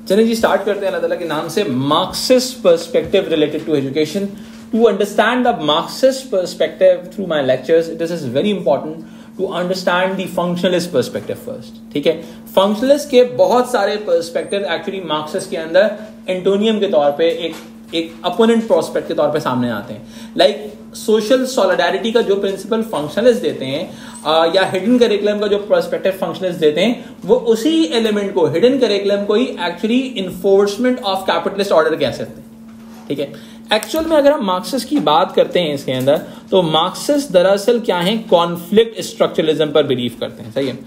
चलिए जी स्टार्ट करते हैं अल्लाह ताला के नाम से। Marxist perspective related to education. To understand the Marxist perspective through my lectures it is very important to understand the functionalist perspective first. ठीक है, फंक्शनलिस्ट के बहुत सारे पर्सपेक्टिव एक्चुअली मार्क्सिस्ट के अंदर एंटोनियम के तौर पे एक अपोनेंट प्रोस्पेक्ट के तौर पे सामने आते हैं। लाइक सोशल सॉलिडारिटी का जो प्रिंसिपल फंक्शनलिस्ट देते हैं या हिडन करिकुलम का जो पर्सपेक्टिव फंक्शनलिस्ट देते हैं, वो उसी एलिमेंट को, हिडन करिकुलम को ही actually enforcement of capitalist order कह सकते हैं। ठीक है, एक्चुअल में अगर हम मार्क्सिस्ट की बात करते हैं इसके अंदर, तो मार्क्सिस्ट दरअसल क्या है, कॉन्फ्लिक्ट स्ट्रक्चरलिज्म पर बिलीव करते हैं। सही है,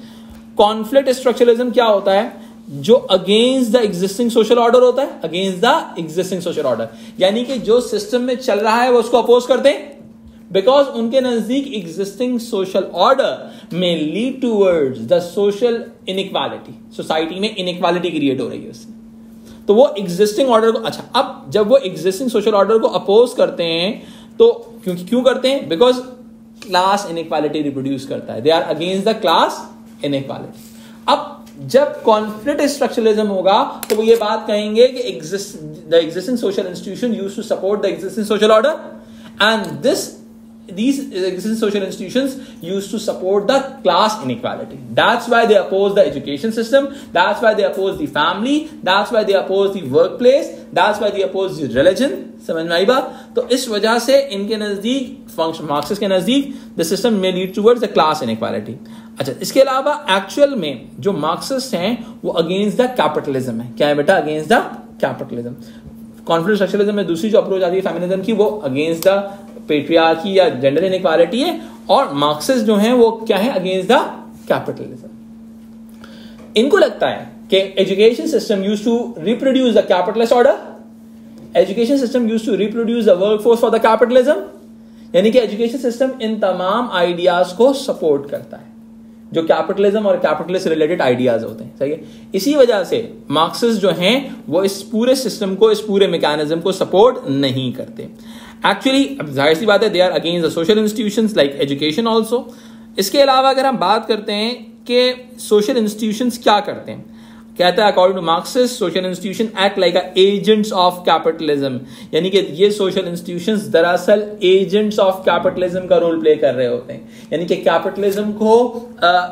कॉन्फ्लिक्ट स्ट्रक्चरलिज्म क्या होता है, जो against the existing social order होता है, against the existing social order, यानी कि जो सिस्टम में चल रहा है वो उसको अपोज करते हैं, बिकॉज उनके नजदीक एग्जिस्टिंग सोशल ऑर्डर में lead towards the social inequality, society में इनइक्वालिटी क्रिएट हो रही है उससे। तो वो एग्जिस्टिंग ऑर्डर को, अच्छा, अब जब वो एग्जिस्टिंग सोशल ऑर्डर को अपोज करते हैं तो क्यों करते हैं, बिकॉज क्लास इनइक्वालिटी रिप्रोड्यूस करता है, they are against the class inequality. अब जब कॉन्फ्लिक्ट स्ट्रक्चरलिज्म होगा तो वो ये बात कहेंगे कि the existing social institution used to support the existing social order and these existing social institutions used to support the class inequality. That's why they oppose the education system, that's why they oppose the family, that's why they oppose the workplace, that's why they oppose the religion. समझ में आई बात? तो इस वजह से इनके नजदीक, Marxist के नजदीक, the system may lead towards the class inequality. अच्छा, इसके अलावा एक्चुअल में जो मार्क्सिस्ट हैं वो अगेंस्ट द कैपिटलिज्म है। क्या है बेटा? Against the capitalism. Conflict structuralism में दूसरी जो अप्रोच आती है फेमिनिज्म की, वो अगेंस्ट द पेट्रियार्की या जेंडर इनइक्वालिटी है, और मार्क्सिस्ट जो है वो क्या है, अगेंस्ट द कैपिटलिज्म। इनको लगता है कि education system used to reproduce the capitalist order, education system used to reproduce the workforce for the capitalism, यानी कि एजुकेशन सिस्टम इन तमाम आइडियाज को सपोर्ट करता है जो कैपिटलिज्म और कैपिटलिस्ट रिलेटेड आइडियाज होते हैं। सही है, इसी वजह से मार्क्सिस्ट जो हैं वो इस पूरे सिस्टम को, इस पूरे मैकेनिज्म को सपोर्ट नहीं करते। एक्चुअली अब जाहिर सी बात है, they are against the social institutions like education also. इसके अलावा अगर हम बात करते हैं कि सोशल इंस्टीट्यूशंस क्या करते हैं, कहता है according to Marxist, social institution act like agents of capitalism, यानी कि ये सोशल इंस्टीट्यूशंस दरअसल एजेंट्स ऑफ कैपिटलिज्म का रोल प्ले कर रहे होते हैं, यानी कि कैपिटलिज्म को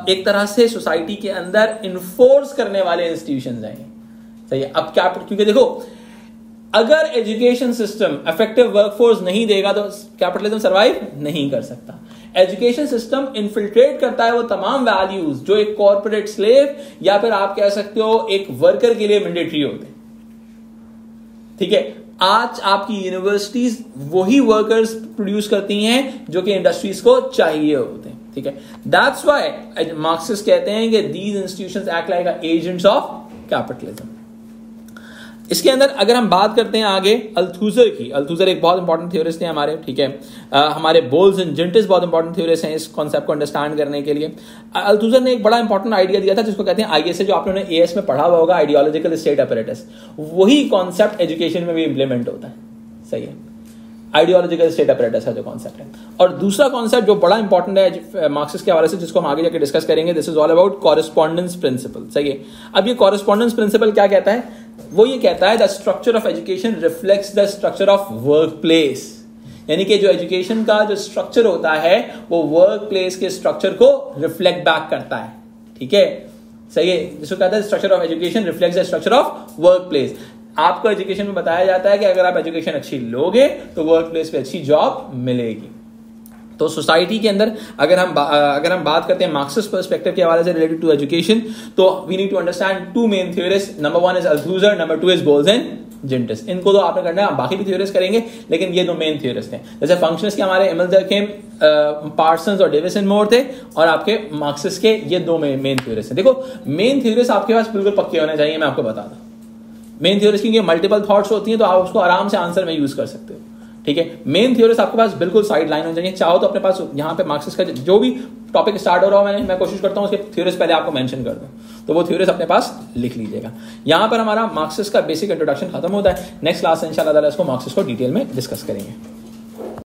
एक तरह से सोसाइटी के अंदर इन्फोर्स करने वाले इंस्टीट्यूशंस हैं। सही है, अब क्योंकि देखो, अगर एजुकेशन सिस्टम इफेक्टिव वर्कफोर्स नहीं देगा तो कैपिटलिज्म सर्वाइव नहीं कर सकता। एजुकेशन सिस्टम इन्फिल्ट्रेट करता है वो तमाम वैल्यूज जो एक कॉर्पोरेट स्लेव या फिर आप कह सकते हो एक वर्कर के लिए मैंडेटरी होते हैं। ठीक है, आज आपकी यूनिवर्सिटीज वही वर्कर्स प्रोड्यूस करती हैं जो कि इंडस्ट्रीज को चाहिए होते हैं। ठीक है, दैट्स व्हाई मार्क्सिस्ट कहते हैं कि these institutions act like agents of capitalism. इसके अंदर अगर हम बात करते हैं आगे अल्थुजर की, अल्थुजर एक बहुत इंपॉर्टेंट थ्योरिस्ट है हमारे। ठीक है, हमारे बोल्स एंड जेंटिस बहुत इंपॉर्टेंट थ्योरिस्ट हैं इस कॉन्सेप्ट को अंडरस्टैंड करने के लिए। अल्थुजर ने एक बड़ा इंपॉर्टेंट आइडिया दिया था जिसको कहते हैं आईएसए, जो आपने एएस में पढ़ा हुआ होगा, आइडियोलॉजिकल स्टेट अपैरेटस। वही कॉन्सेप्ट एजुकेशन में भी इंप्लीमेंट होता है। सही है, आइडियोलॉजिकल स्टेट अपैरेटस का जो कॉन्सेप्ट है। और दूसरा कॉन्सेप्ट जो बड़ा इंपॉर्टेंट है मार्क्सिस्ट के हवाले से, जिसको हम आगे जाकर डिस्कस करेंगे, this is all about correspondence principle. सही है, अब ये कॉरेस्पॉन्डेंस प्रिंसिपल क्या कहता है, वो ये कहता है the structure of education reflects the structure of work place, यानी कि जो एजुकेशन का जो स्ट्रक्चर होता है वो वर्क प्लेस के स्ट्रक्चर को रिफ्लेक्ट बैक करता है। ठीक है, सही है, जिसको कहता है structure of education reflects the structure of work place. आपको एजुकेशन में बताया जाता है कि अगर आप एजुकेशन अच्छी लोगे तो वर्क प्लेस पे अच्छी जॉब मिलेगी। तो सोसाइटी के अंदर अगर हम बात करते हैं मार्क्सिस्ट पर्सपेक्टिव के हवाले से रिलेटेड टू एजुकेशन, तो we need to understand two main theorist. Number 1 is Althusser, number 2 is Bowles and Gintis. इनको तो आपने करना है, बाकी भी थ्योरिस्ट करेंगे, लेकिन ये दो मेन थ्योरिस्ट हैं। जैसे फंक्शनिस्ट के हमारे एमिल डर्कहेम, पार्सन्स और डेविस एंड मोर थे, और आपके मार्क्सिस्ट के ये दो मेन थ्योरिस्ट हैं। देखो, मेन थ्योरिस्ट आपके पास बिल्कुल पक्के होने चाहिए, मैं आपको बता दूं। मेन थ्योरिस्ट की मल्टीपल थॉट्स होती हैं तो आप उसको आराम से आंसर में यूज कर सकते हो। ठीक है, मेन थ्योरिस्ट आपके पास बिल्कुल साइड लाइन हो चाहिए। चाहो तो अपने पास यहाँ पे मार्क्सिस्ट का जो भी टॉपिक स्टार्ट हो रहा हो, मैं कोशिश करता हूँ उसके थ्योरिस्ट पहले आपको मेंशन कर दूं, तो वो थ्योरिस्ट अपने पास लिख लीजिएगा। यहाँ पर हमारा मार्क्सिस्ट का बेसिक इंट्रोडक्शन खत्म होता है। नेक्स्ट क्लास से इंशाल्लाह ताला इसको मार्क्सिस्ट को डिटेल में डिस्कस करेंगे।